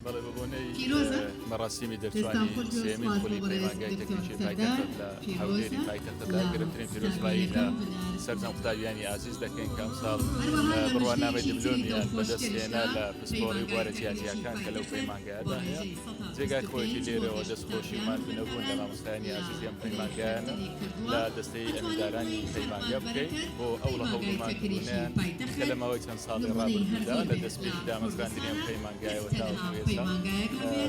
بەڵێ ببوونەی مەڕاستیمی دەرچوانی سێمین خولی پەیمانگای تەکنیکی پایتەختە لە هەولێری پایتەختەدا گرنگترین پیرۆزبایی لە سەرجەم قوتابیانی ئازیز دەکەین کە ئەمساڵ بڕوانامەی دیپلۆمیان بەدەستهێنا لە پسپۆڕی بوارە جیاتیەکان کە لەو پەیمانگایەدا هەیە جێگای خۆیەتی لێرەوە دەستخۆشی ومان بنەبوون لە مامۆستایانی ئازیزی ئەم پەیمانگایانە لە دەستەی ئەمیندارانی پەیمانگا بکەین بۆ ئەو لە هەوڵمان بوونیان کە لە ماوەی چەند ساڵی ڕابردوودا لە دەستپێکی دامەزراندنی ئەم پەیمانگایەوە تاوەکو ئێستا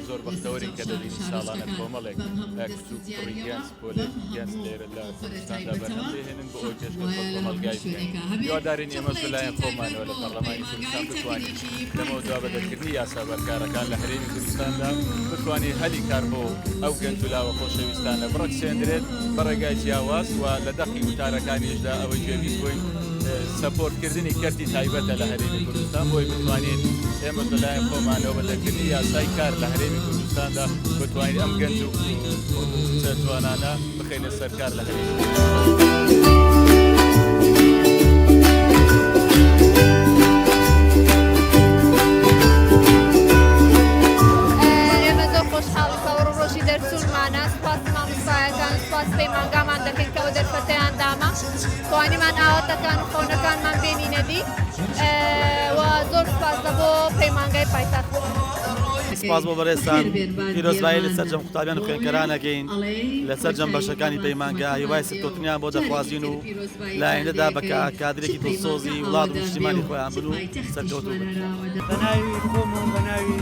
زۆر بەختەوەرین کە دەبینی ساڵانە کۆمەڵێک کچوو کوڕی گیانس پۆلێک گیانس لێرە لە کوردستاندا بەرهەم دێهێنن بۆ ئەوەی پێشکەش بۆ کۆمەڵگای بکەین هیوادارین ئێمەش لەلایەن خۆمانەوە لە پەرلەمانی کوردستان بتوانین لەمەوە دوابەدەرکردنی یاسا بەرکارەکان لە هەرێمی کوردستاندا بتوانین هەلی کار بۆ ئەو گەنج و لاوە خۆشەویستانە بڕەکسێنرێت بە ڕێگای جیاواز و لە دەقی وتارەکانیشدا ئەوەی گوێبیست بووین سەپۆرتکردنی کەرتی تایبەتە لە هەرێمی کوردستان بۆی بتوانین ئێمە لەلایەن خۆمانەوە بەدەرکردنی یاسای کار لە هەرێمی کوردستاندا بتوانین ئەم گەنج و جوانانە بخەینە سەرکار لە هەرێمی پەیمانگامان دەکەین کە ئەو دەرفەتەیان داما توانیمان ئاواتەکان و خۆنەکانمان بینینەدی و زۆر سپاس بۆ پەیمانگای پایتەخت. سپاس بۆ بەڕێزان پیرۆزبایی لەسەر جەم قوتابیان و خوێندکارانەکەین لەسەر جەم بەشەکانی پەیمانگا هیوای سەرکەوتنیان بۆ دەخوازیین و لە ئایندەدا بە کادرێکی دڵسۆزی وڵات و نیشتیمانی خۆیان بن و سەرکەوتوو بن. بە ناوی خۆم و بە ناوی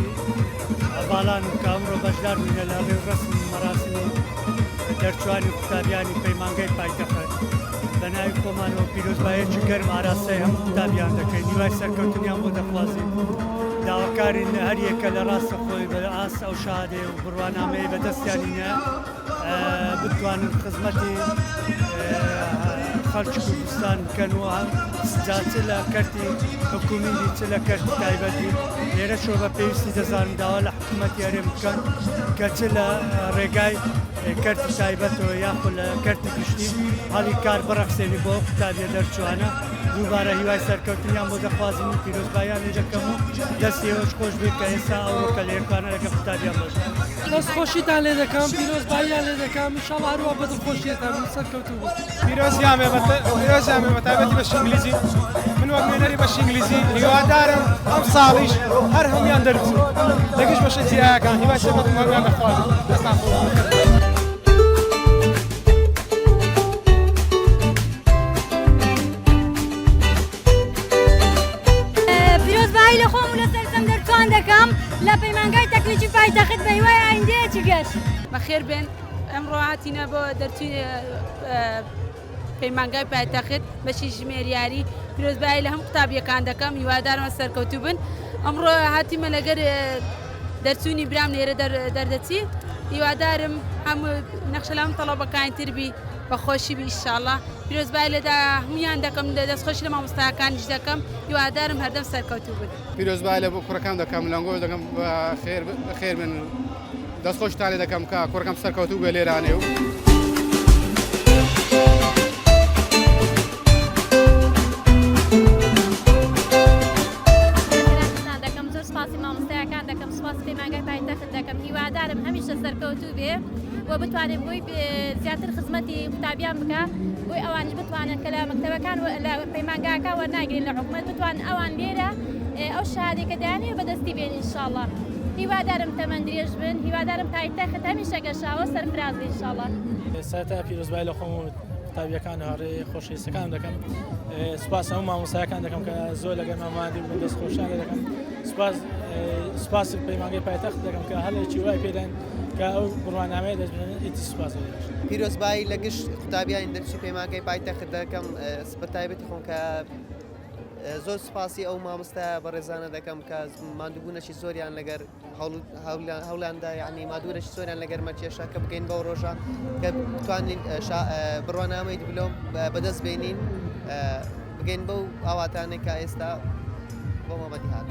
باڵان و کامڕۆ بەشدار بووینە لە ڕێوڕەسمی مەراسمی دەرچوانی قوتابیانی پەیمانگای پایتەخت بە ناوی خۆمانەوە پیرۆزباییەکی گەرم ئاراستەی هەموو قوتابیان دەکەین هیوای سەرکەوتنیان بۆ دەخوازیین داواکارین هەر یەکە لە ڕاستە خۆی بە ئاست ئەو شادێ و بڕوانامەیە بەدەستیانینە بتوانن خزمەتی خەڵکی کوردستان بکەنەوە چ لە کەرتی حکومیتی چ لە کەرتی تایبەتی لێرەشەوە بە پێویستی دەزانن داوا لە حکوومەتی هەرێم بکەن کە چ لە ڕێگای کەرتی تایبەتەوە یاخۆ لە کەرتی گشتی هەڵی کار بڕەخسێنی بۆ قوتابیە دەرچوانە دووبارە هیوای سەرکەوتنیان بۆ دەخوازین و پیرۆزباییان لێ دەکەم و دەستی ئێوەش خۆش بێت کە ئێستا ئەوڕۆکە لە یەکانە لەگە قوتابیان بەشە دەستخۆشیتان لێ دەکەم پیرۆزباییان لێ دەکەم ئینشاڵڵا هەروە بە دڵخۆشیەتان سەرکەوتوو بوو پیرۆزیان بە تایبەتی بەشی ئینگلیزی من وەک نوێنەری بەشی ئینگلیزی هیوادارم ئەم ساڵیش هەر هەمویان دەربچوو لەگەشت بەشە جیاکان هیوای سەرکەوتن هەمویان دەخوازم دەستان خۆش لە خۆم و لە سەرجەم دەرچوان دەکەم لە پەیمانگای تەکنیکی پایتەخت بە هیوای ئایندەیەکی گەشت. بەخێر بێن ئەمڕۆ هاتینە بۆ دەرچوونی پەیمانگای پایتەخت بەشی ژمێریاری پیرۆزبایی لە هەم قوتابیەکان دەکەم هیوادارمە سەرکەوتوو بن. ئەمڕۆ هاتیمە لەگەر دەرچوونی برام لێرە دەردەچی هیوادارم هەموو نەخشەلام تەڵەبەکانی تربی بەخۆشی بی ئینشاڵڵا پیرۆزبایی لەدا هەمویان دەکەم دەستخۆشی لە مامۆستایەکانیش دەکەم هیوادارم هەردەم سەرکەوتوو بن. پیرۆزبایی لە بۆ کوڕەکان دەکەم لەنگۆ دەکەم خێر بن دەستخۆشتان لێ دەکەم کە کوڕەکەم سەرکەوتوو بێ لێرانێ و سپاس پەیمانگای پایتەخت دەکەم هیوادارم هەمیشە سەرکەوتوو بێ و بتوانێت بۆی زیاتر خزمەتی قوتابیان بکە بۆی ئەوانش بتوانن کە لە مەکتەبەکان لە پەیمانگاکە وەرناگرین لە حکوومەت بتوانن ئەوان لێرە ئەو شادێکە دایانێ بەدەستی بێن ئینشاڵڵا هیوادارم تەمەن درێژ بن هیوادارم پایتەخت هەمیشە گەشاوە سەرفراز بێ ئینشاڵڵا. سەرەتا پیرۆزبایی لە خۆم و قوتابیەکان هەڕێ خۆشەویستەکانم دەکەم سوپاس هەموو مامۆستایەکان دەکەم کە زۆر لەگەڵ مامادی بوون دەستخۆشیان لێ دەکەم سپاس پەیمانگای پایتەخت دەکەم کە هەڵێکی وای پێدەن کە ئەو بڕوانامەیە دەستبێنن ئیتی سوپاس پیرۆزبایی لە گشت قوتابیانی دەرچوو پەیمانگای پایتەخت دەکەم بە تایبەتی خۆم کە زۆر سوپاسی ئەو مامۆستایە بەڕێزانە دەکەم کە ماندووبوونەشی زۆریان لەگەر هەوڵاندا یعنی مادوورەشی زۆریان لەگەر مەچێشە کە بگەین بەو ڕۆژە کە بتوانین بڕوانامەی دیپلۆم بەدەست بێنین بگەین بەو ئاواتانێک کە ئێستا بۆ مامەتی هات.